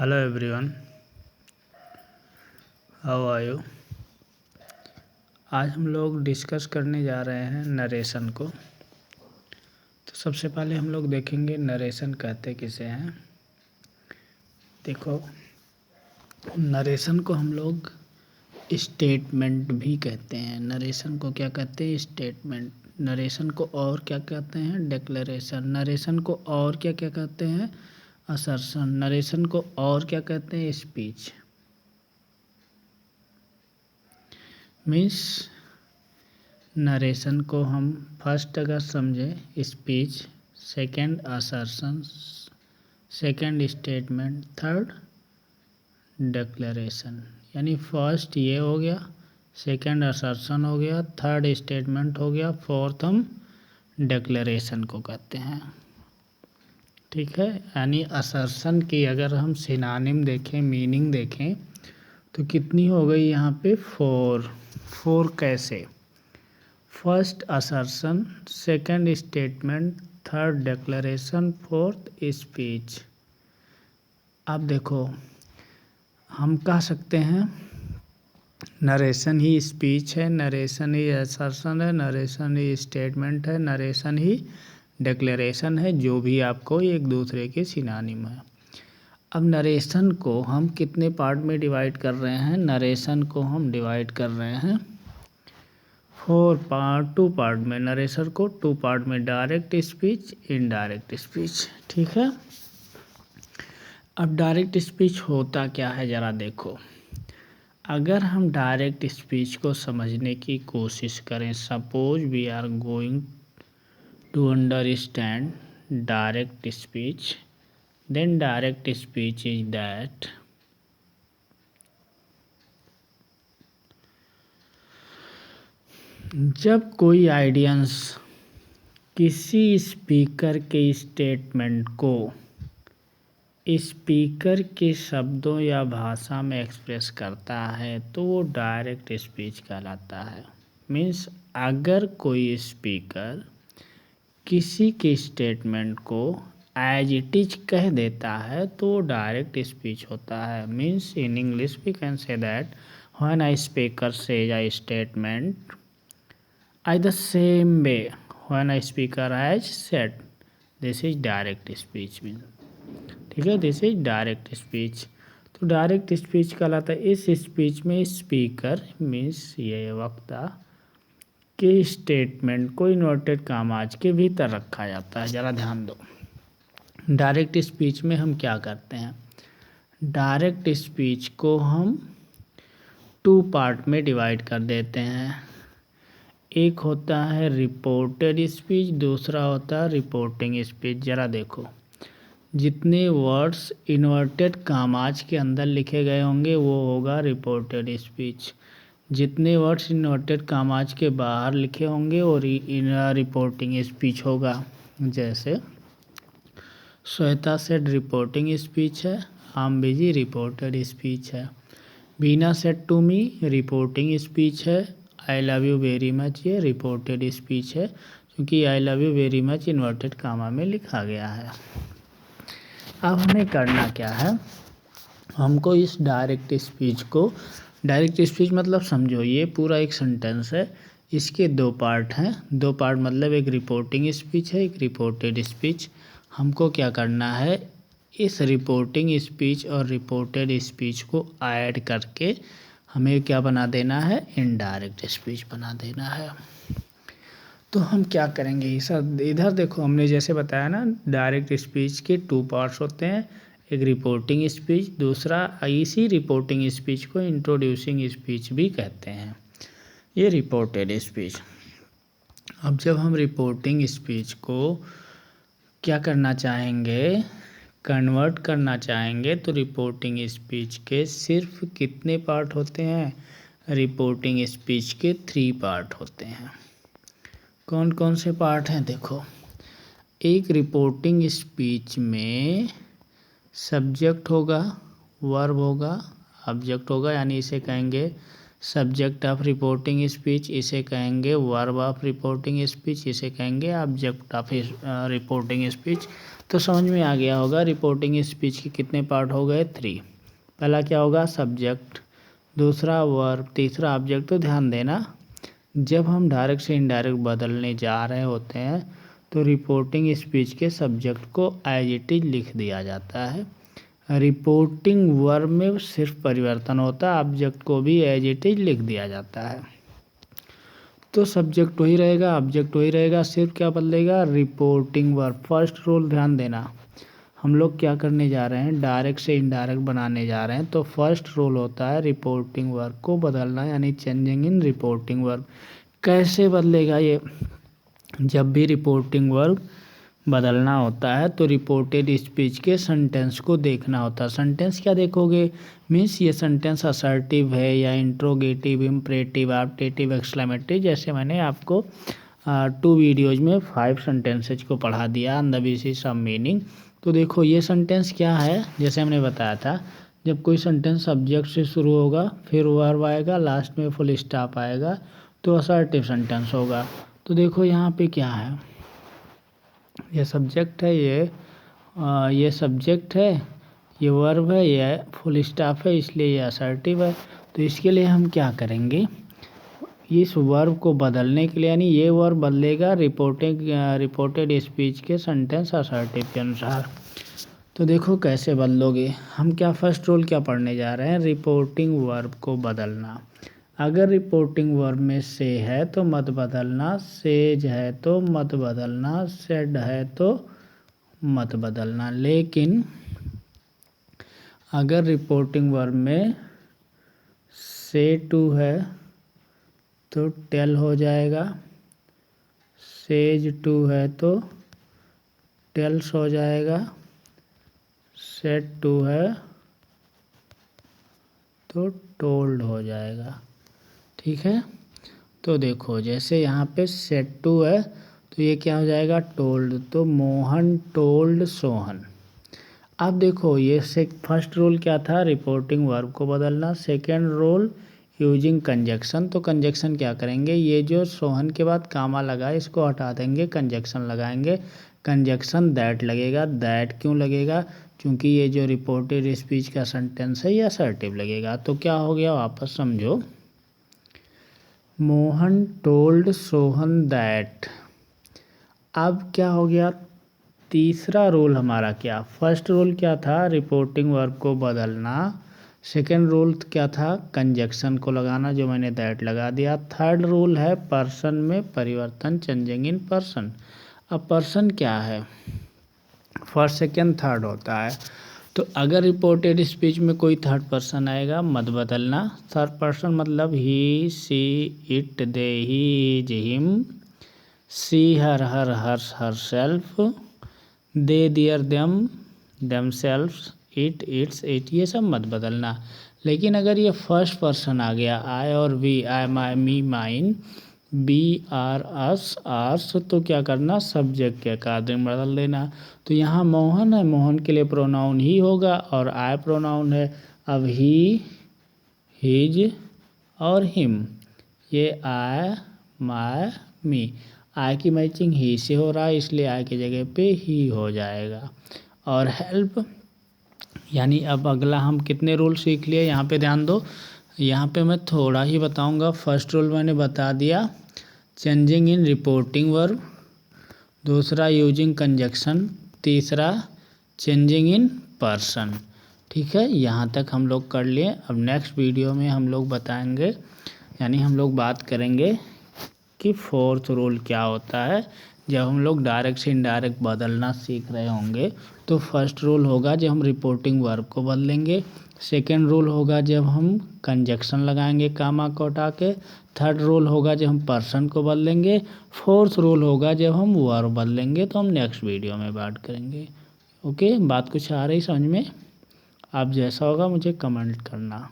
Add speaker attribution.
Speaker 1: Hello everyone, how are you. आज हम लोग डिस्कस करने जा रहे हैं नरेशन को। तो सबसे पहले हम लोग देखेंगे नरेशन कहते किसे हैं। देखो, नरेशन को हम लोग स्टेटमेंट भी कहते हैं। नरेशन को क्या कहते हैं? स्टेटमेंट। नरेशन को और क्या कहते हैं? डिक्लेरेशन। नरेशन को और क्या क्या कहते हैं? असर्शन। नरेशन को और क्या कहते हैं? स्पीच। मीन्स नरेशन को हम फर्स्ट अगर समझें speech, second assertion, second statement, third declaration. यानी फर्स्ट ये हो गया, सेकंड असर्शन हो गया, थर्ड स्टेटमेंट हो गया, फोर्थ हम डिक्लेरेशन को कहते हैं। ठीक है। यानी असर्शन की अगर हम सिनोनिम देखें, मीनिंग देखें तो कितनी हो गई यहाँ पे? फोर कैसे? First assertion, second statement, third declaration, fourth speech. अब देखो, हम कह सकते हैं नरेशन ही स्पीच है, नरेशन ही असर्शन है, नरेशन ही स्टेटमेंट है, नरेशन ही डिक्लेरेशन है, जो भी आपको एक दूसरे के सिनोनिम है। अब नरेशन को हम कितने पार्ट में डिवाइड कर रहे हैं? नरेशन को हम डिवाइड कर रहे हैं टू पार्ट में। नरेशन को टू पार्ट में, डायरेक्ट स्पीच, इनडायरेक्ट स्पीच। ठीक है। अब डायरेक्ट स्पीच होता क्या है ज़रा देखो। अगर हम डायरेक्ट स्पीच को समझने की कोशिश करें, suppose we are going to understand direct speech, then direct speech is that जब कोई ऑडियंस किसी स्पीकर के स्टेटमेंट को स्पीकर के शब्दों या भाषा में एक्सप्रेस करता है तो वो डायरेक्ट स्पीच कहलाता है। मीन्स अगर कोई स्पीकर किसी के स्टेटमेंट को एज इट इज कह देता है तो डायरेक्ट स्पीच होता है। Means in English we can say that when a speaker says a statement I the same way when a speaker has said, this is direct speech. ठीक है, this is direct speech. तो direct speech कहलाता है इस speech में speaker means ये वक्ता के स्टेटमेंट को इन्वर्टेड कामाज के भीतर रखा जाता है। ज़रा ध्यान दो, डायरेक्ट स्पीच में हम क्या करते हैं? डायरेक्ट स्पीच को हम टू पार्ट में डिवाइड कर देते हैं। एक होता है रिपोर्टेड स्पीच, दूसरा होता है रिपोर्टिंग स्पीच। ज़रा देखो, जितने वर्ड्स इन्वर्टेड कामाज के अंदर लिखे गए होंगे वो होगा रिपोर्टेड स्पीच। जितने वर्ड्स इन्वर्टेड कामाज के बाहर लिखे होंगे वो रिपोर्टिंग स्पीच होगा। जैसे श्वेता सेड रिपोर्टिंग स्पीच है, आम बिजी रिपोर्टेड स्पीच है। Beena said to me reporting speech है। I love you very much ये रिपोर्टेड स्पीच है, क्योंकि I love you very much inverted comma में लिखा गया है। अब हमें करना क्या है? हमको इस डायरेक्ट स्पीच को, डायरेक्ट स्पीच मतलब समझो ये पूरा एक सेंटेंस है, इसके दो पार्ट हैं। दो पार्ट मतलब एक रिपोर्टिंग स्पीच है, एक रिपोर्टेड स्पीच। हमको क्या करना है? इस रिपोर्टिंग स्पीच और रिपोर्टेड स्पीच को ऐड करके हमें क्या बना देना है? इनडायरेक्ट स्पीच बना देना है। तो हम क्या करेंगे सर? इधर देखो, हमने जैसे बताया ना, डायरेक्ट स्पीच के टू पार्ट्स होते हैं, एक रिपोर्टिंग स्पीच, दूसरा इसी रिपोर्टिंग स्पीच को इंट्रोड्यूसिंग स्पीच भी कहते हैं, ये रिपोर्टेड स्पीच। अब जब हम रिपोर्टिंग स्पीच को क्या करना चाहेंगे? कन्वर्ट करना चाहेंगे तो रिपोर्टिंग स्पीच के सिर्फ कितने पार्ट होते हैं? रिपोर्टिंग स्पीच के 3 पार्ट होते हैं। कौन कौन से पार्ट हैं? देखो, एक रिपोर्टिंग स्पीच में सब्जेक्ट होगा, वर्ब होगा, ऑब्जेक्ट होगा, यानी इसे कहेंगे सब्जेक्ट ऑफ रिपोर्टिंग स्पीच, इसे कहेंगे वर्ब ऑफ रिपोर्टिंग स्पीच, इसे कहेंगे ऑब्जेक्ट ऑफ रिपोर्टिंग स्पीच। तो समझ में आ गया होगा रिपोर्टिंग स्पीच के कितने पार्ट हो गए, 3। पहला क्या होगा, सब्जेक्ट, दूसरा वर्ब, तीसरा ऑब्जेक्ट। तो ध्यान देना, जब हम डायरेक्ट से इनडायरेक्ट बदलने जा रहे होते हैं तो रिपोर्टिंग स्पीच के सब्जेक्ट को एज इट इज लिख दिया जाता है। रिपोर्टिंग वर्ब में सिर्फ परिवर्तन होता है, ऑब्जेक्ट को भी एज इट इज लिख दिया जाता है। तो सब्जेक्ट वही रहेगा, ऑब्जेक्ट वही रहेगा, सिर्फ क्या बदलेगा, रिपोर्टिंग वर्ब। फर्स्ट रूल ध्यान देना, हम लोग क्या करने जा रहे हैं, डायरेक्ट से इनडायरेक्ट बनाने जा रहे हैं। तो फर्स्ट रूल होता है रिपोर्टिंग वर्ब को बदलना, यानी चेंजिंग इन रिपोर्टिंग वर्ब। कैसे बदलेगा ये, जब भी रिपोर्टिंग वर्ब बदलना होता है तो रिपोर्टेड स्पीच के सेंटेंस को देखना होता है। सेंटेंस क्या देखोगे, मीन्स ये सेंटेंस असर्टिव है या इंट्रोगेटिव, इम्परेटिव, ऑप्टेटिव, एक्सक्लेमेटरी। जैसे मैंने आपको 2 वीडियोज में 5 सेंटेंसेज को पढ़ा दिया on the basis of meaning. तो देखो ये सेंटेंस क्या है, जैसे हमने बताया था, जब कोई सेंटेंस सब्जेक्ट से शुरू होगा, फिर वर्ब आएगा, लास्ट में फुल स्टॉप आएगा, तो असर्टिव सेंटेंस होगा। तो देखो यहाँ पे क्या है, ये सब्जेक्ट है, ये सब्जेक्ट है, ये वर्ब है, ये फुल स्टॉप है, इसलिए ये असर्टिव है। तो इसके लिए हम क्या करेंगे, इस वर्ब को बदलने के लिए, यानी ये वर्ब बदलेगा रिपोर्टेड स्पीच के सेंटेंस असर्टिव के अनुसार। तो देखो कैसे बदलोगे, हम क्या फर्स्ट रूल क्या पढ़ने जा रहे हैं, रिपोर्टिंग वर्ब को बदलना। अगर रिपोर्टिंग वर्ब में से है तो मत बदलना, सेज है तो मत बदलना, सेड है तो मत बदलना। लेकिन अगर रिपोर्टिंग वर्ब में से टू है तो टेल हो जाएगा, सेज टू है तो टेल्स हो जाएगा, सेड टू है तो टोल्ड हो जाएगा। ठीक है, तो देखो जैसे यहाँ पे सेड टू है तो ये क्या हो जाएगा, टोल्ड। तो मोहन टोल्ड सोहन। अब देखो ये फर्स्ट रूल क्या था, रिपोर्टिंग वर्ब को बदलना। Second rule using conjunction. तो कंजक्शन क्या करेंगे, ये जो सोहन के बाद कामा लगा है इसको हटा देंगे, कंजक्शन लगाएंगे। कंजक्शन दैट लगेगा। दैट क्यों लगेगा, क्योंकि ये जो रिपोर्टेड स्पीच का सेंटेंस है ये असर्टिव लगेगा। तो क्या हो गया, वापस समझो, मोहन टोल्ड सोहन दैट। अब क्या हो गया, तीसरा रूल हमारा क्या, फर्स्ट रूल क्या था, रिपोर्टिंग वर्ब को बदलना। सेकेंड रूल क्या था, कंजक्शन को लगाना, जो मैंने दैट लगा दिया। थर्ड रूल है पर्सन में परिवर्तन, चेंजिंग इन पर्सन। अब पर्सन क्या है, फर्स्ट सेकेंड थर्ड होता है। तो अगर रिपोर्टेड स्पीच में कोई थर्ड पर्सन आएगा मत बदलना। थर्ड पर्सन मतलब he, she, it, they, he, is, him, she, her, hers, herself, they, their, themselves, it, its, it, ये सब मत बदलना। लेकिन अगर ये फर्स्ट पर्सन आ गया, आई और we, I, my, me, mine, be, our, us, ours, तो क्या करना, सब्जेक्ट के अकॉर्डिंग बदल देना। तो यहाँ मोहन है, मोहन के लिए प्रोनाउन ही होगा और आई प्रोनाउन है। अब ही, हिज और हिम, ये आई, माई, मी, आई की मैचिंग ही से हो रहा है इसलिए आई की जगह पे ही हो जाएगा। और हेल्प, यानी अब अगला हम कितने रूल सीख लिए, यहाँ पे ध्यान दो, यहाँ पे मैं थोड़ा ही बताऊंगा। फर्स्ट रूल मैंने बता दिया, चेंजिंग इन रिपोर्टिंग वर्ब। दूसरा यूजिंग कंजक्शन। तीसरा चेंजिंग इन पर्सन। ठीक है, यहाँ तक हम लोग कर लिए। अब नेक्स्ट वीडियो में हम लोग बताएंगे, यानी हम लोग बात करेंगे कि फोर्थ रूल क्या होता है। जब हम लोग डायरेक्ट से इनडायरेक्ट बदलना सीख रहे होंगे तो फर्स्ट रूल होगा जब हम रिपोर्टिंग वर्ब को बदलेंगे। सेकेंड रूल होगा जब हम कंजक्शन लगाएंगे कामा को हटा के। थर्ड रूल होगा जब हम पर्सन को बदलेंगे। फोर्थ रूल होगा जब हम वर्ब बदलेंगे। तो हम नेक्स्ट वीडियो में बात करेंगे। ओके, बात कुछ आ रही समझ में, आप जैसा होगा मुझे कमेंट करना।